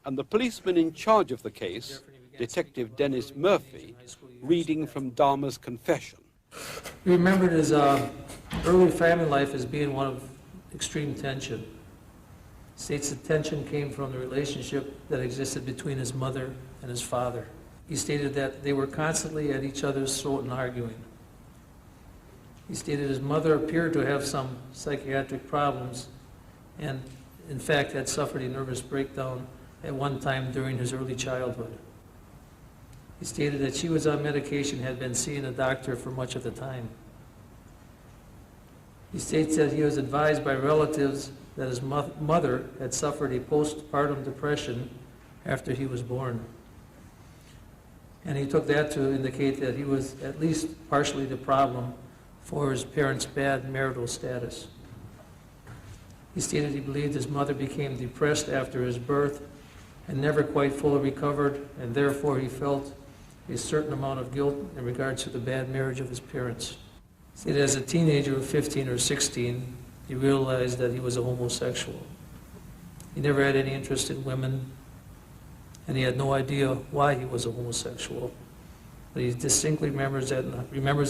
and the policeman in charge of the case, Detective Dennis Murphy, reading from Dahmer's confession. He remembered his early family life as being one of extreme tension. States the tension came from the relationship that existed between his mother and his father. He stated that they were constantly at each other's throat and arguing. He stated his mother appeared to have some psychiatric problems and, in fact, had suffered a nervous breakdown at one time during his early childhood. He stated that she was on medication, had been seeing a doctor for much of the time. He states that he was advised by relatives that his mother had suffered a postpartum depression after he was born. And he took that to indicate that he was at least partially the problem for his parents' bad marital status. He stated he believed his mother became depressed after his birth and never quite fully recovered, and therefore he felt a certain amount of guilt in regards to the bad marriage of his parents. He stated as a teenager of 15 or 16, he realized that he was a homosexual. He never had any interest in women, and he had no idea why he was a homosexual. But he distinctly remembers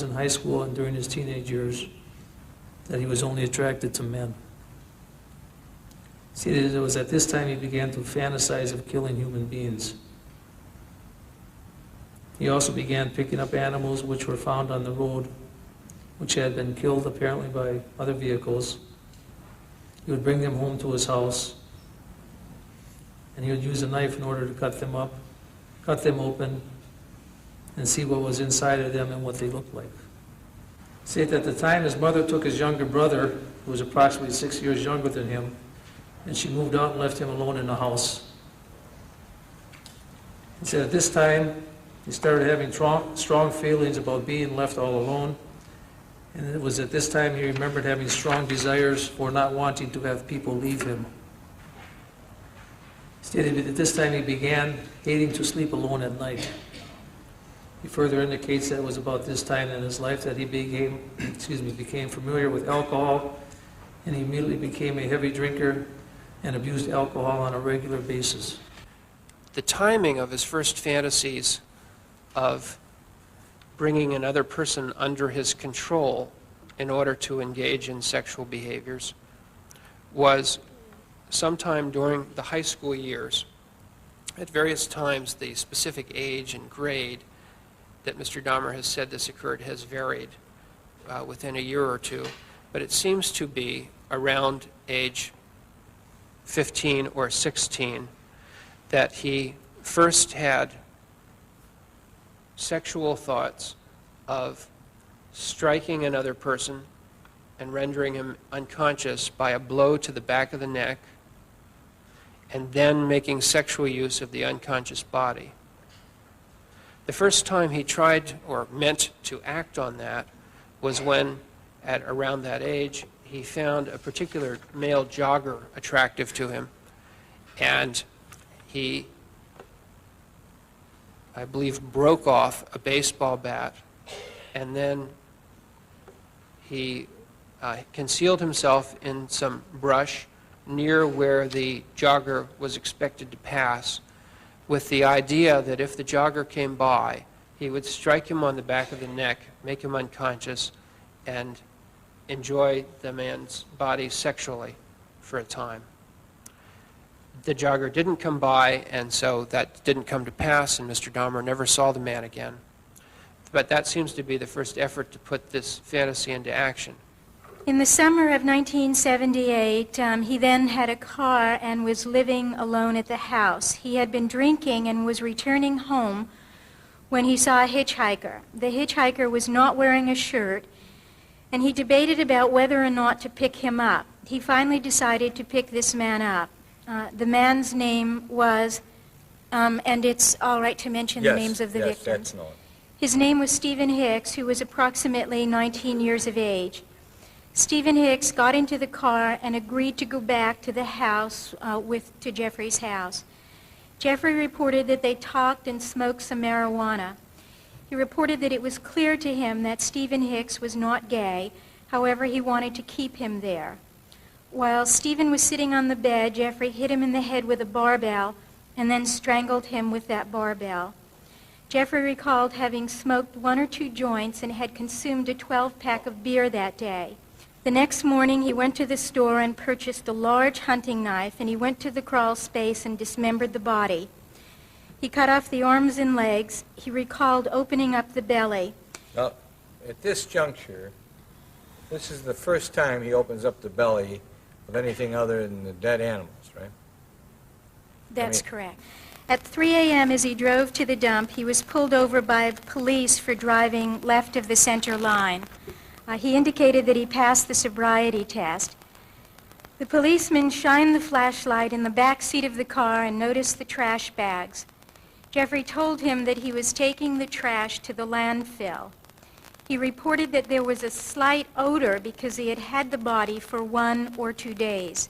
in high school and during his teenage years that he was only attracted to men. He stated it was at this time he began to fantasize of killing human beings. He also began picking up animals which were found on the road, which had been killed apparently by other vehicles. He would bring them home to his house, and he would use a knife in order to cut them up, cut them open, and see what was inside of them and what they looked like. He said at the time his mother took his younger brother, who was approximately 6 years younger than him, and she moved out and left him alone in the house. He said at this time he started having strong feelings about being left all alone, and it was at this time he remembered having strong desires for not wanting to have people leave him. He stated that at this time he began hating to sleep alone at night. He further indicates that it was about this time in his life that he became familiar with alcohol, and he immediately became a heavy drinker and abused alcohol on a regular basis. The timing of his first fantasies of bringing another person under his control in order to engage in sexual behaviors was sometime during the high school years. At various times, the specific age and grade that Mr. Dahmer has said this occurred has varied within a year or two, but it seems to be around age 15 or 16 that he first had sexual thoughts of striking another person and rendering him unconscious by a blow to the back of the neck, and then making sexual use of the unconscious body. The first time he tried or meant to act on that was when, at around that age, he found a particular male jogger attractive to him, and he, I believe, broke off a baseball bat, and then he concealed himself in some brush near where the jogger was expected to pass, with the idea that if the jogger came by, he would strike him on the back of the neck, make him unconscious, and enjoy the man's body sexually for a time. The jogger didn't come by, and so that didn't come to pass, and Mr. Dahmer never saw the man again. But that seems to be the first effort to put this fantasy into action. In the summer of 1978, he then had a car and was living alone at the house. He had been drinking and was returning home when he saw a hitchhiker. The hitchhiker was not wearing a shirt, and he debated about whether or not to pick him up. He finally decided to pick this man up. The man's name was, and it's all right to mention the names of the victims. That's known. His name was Stephen Hicks, who was approximately 19 years of age. Stephen Hicks got into the car and agreed to go back to the house, to Jeffrey's house. Jeffrey reported that they talked and smoked some marijuana. He reported that it was clear to him that Stephen Hicks was not gay. However, he wanted to keep him there. While Stephen was sitting on the bed, Jeffrey hit him in the head with a barbell and then strangled him with that barbell. Jeffrey recalled having smoked 1 or 2 joints and had consumed a 12-pack of beer that day. The next morning, he went to the store and purchased a large hunting knife, and he went to the crawl space and dismembered the body. He cut off the arms and legs. He recalled opening up the belly. Now, at this juncture, this is the first time he opens up the belly of anything other than the dead animals, right? That's correct. At 3 a.m., as he drove to the dump, he was pulled over by police for driving left of the center line. He indicated that he passed the sobriety test. The policeman shined the flashlight in the back seat of the car and noticed the trash bags. Jeffrey told him that he was taking the trash to the landfill. He reported that there was a slight odor because he had had the body for 1 or 2 days.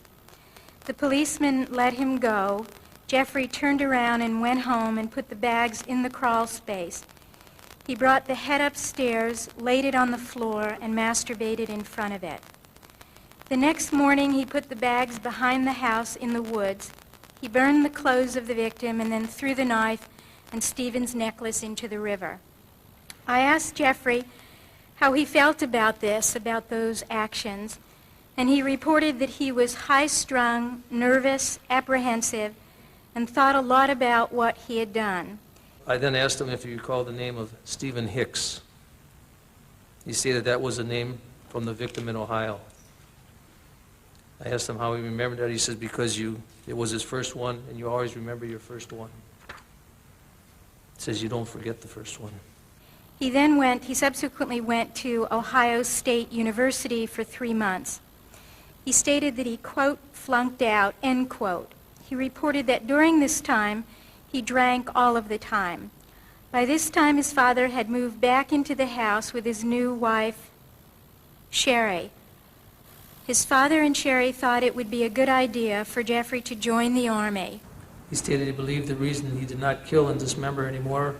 The policeman let him go. Jeffrey turned around and went home and put the bags in the crawl space. He brought the head upstairs, laid it on the floor, and masturbated in front of it. The next morning, he put the bags behind the house in the woods. He burned the clothes of the victim and then threw the knife and Stephen's necklace into the river. I asked Jeffrey how he felt about this, about those actions, and he reported that he was high-strung, nervous, apprehensive, and thought a lot about what he had done. I then asked him if he recalled the name of Stephen Hicks. He stated that was a name from the victim in Ohio. I asked him how he remembered that. He says, because it was his first one, and you always remember your first one. He says, you don't forget the first one. He subsequently went to Ohio State University for 3 months. He stated that he, quote, flunked out, end quote. He reported that during this time, he drank all of the time. By this time, his father had moved back into the house with his new wife, Sherry. His father and Sherry thought it would be a good idea for Jeffrey to join the Army. He stated he believed the reason he did not kill and dismember anymore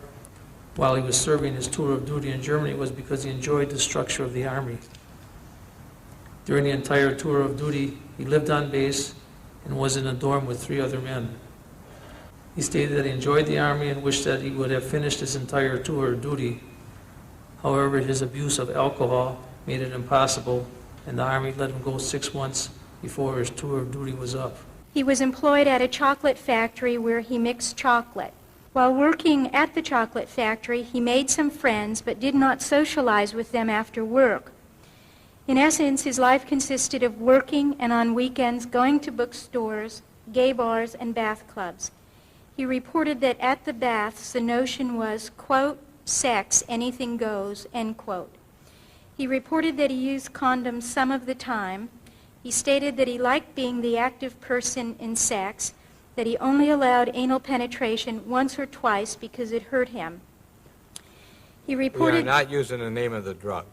while he was serving his tour of duty in Germany was because he enjoyed the structure of the Army. During the entire tour of duty, he lived on base and was in a dorm with 3 other men. He stated that he enjoyed the Army and wished that he would have finished his entire tour of duty. However, his abuse of alcohol made it impossible, and the Army let him go 6 months before his tour of duty was up. He was employed at a chocolate factory where he mixed chocolate. While working at the chocolate factory, he made some friends but did not socialize with them after work. In essence, his life consisted of working and on weekends going to bookstores, gay bars, and bath clubs. He reported that at the baths, the notion was, quote, sex, anything goes, end quote. He reported that he used condoms some of the time. He stated that he liked being the active person in sex, that he only allowed anal penetration once or twice because it hurt him. He reported... We are not using the name of the drug.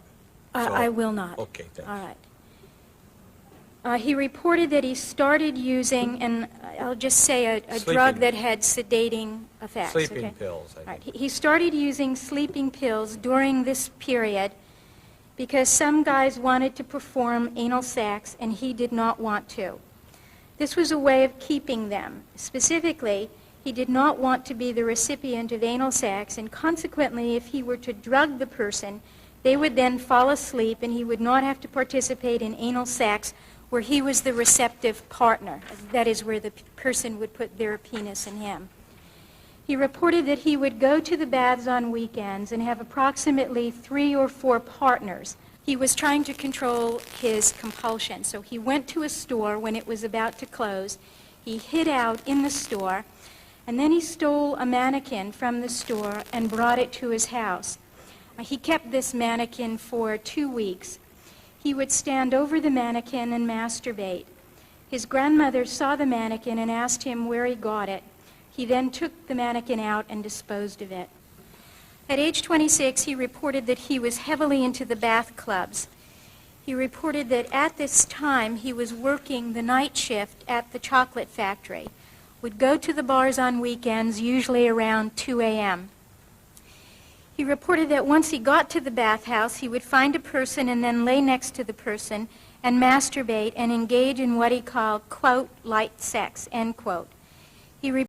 I will not. Okay, thanks. All right. He reported that he started using, and I'll just say a drug that had sedating effects. Sleeping pills, I think. Right. He started using sleeping pills during this period because some guys wanted to perform anal sex and he did not want to. This was a way of keeping them. Specifically, he did not want to be the recipient of anal sex, and consequently, if he were to drug the person, they would then fall asleep and he would not have to participate in anal sex where he was the receptive partner. That is where the person would put their penis in him. He reported that he would go to the baths on weekends and have approximately 3 or 4 partners. He was trying to control his compulsion, so he went to a store when it was about to close. He hid out in the store, and then he stole a mannequin from the store and brought it to his house. He kept this mannequin for 2 weeks. He would stand over the mannequin and masturbate. His grandmother saw the mannequin and asked him where he got it. He then took the mannequin out and disposed of it. At age 26, he reported that he was heavily into the bath clubs. He reported that at this time he was working the night shift at the chocolate factory, would go to the bars on weekends, usually around 2 a.m. He reported that once he got to the bathhouse, he would find a person and then lay next to the person and masturbate and engage in what he called, quote, light sex, end quote. He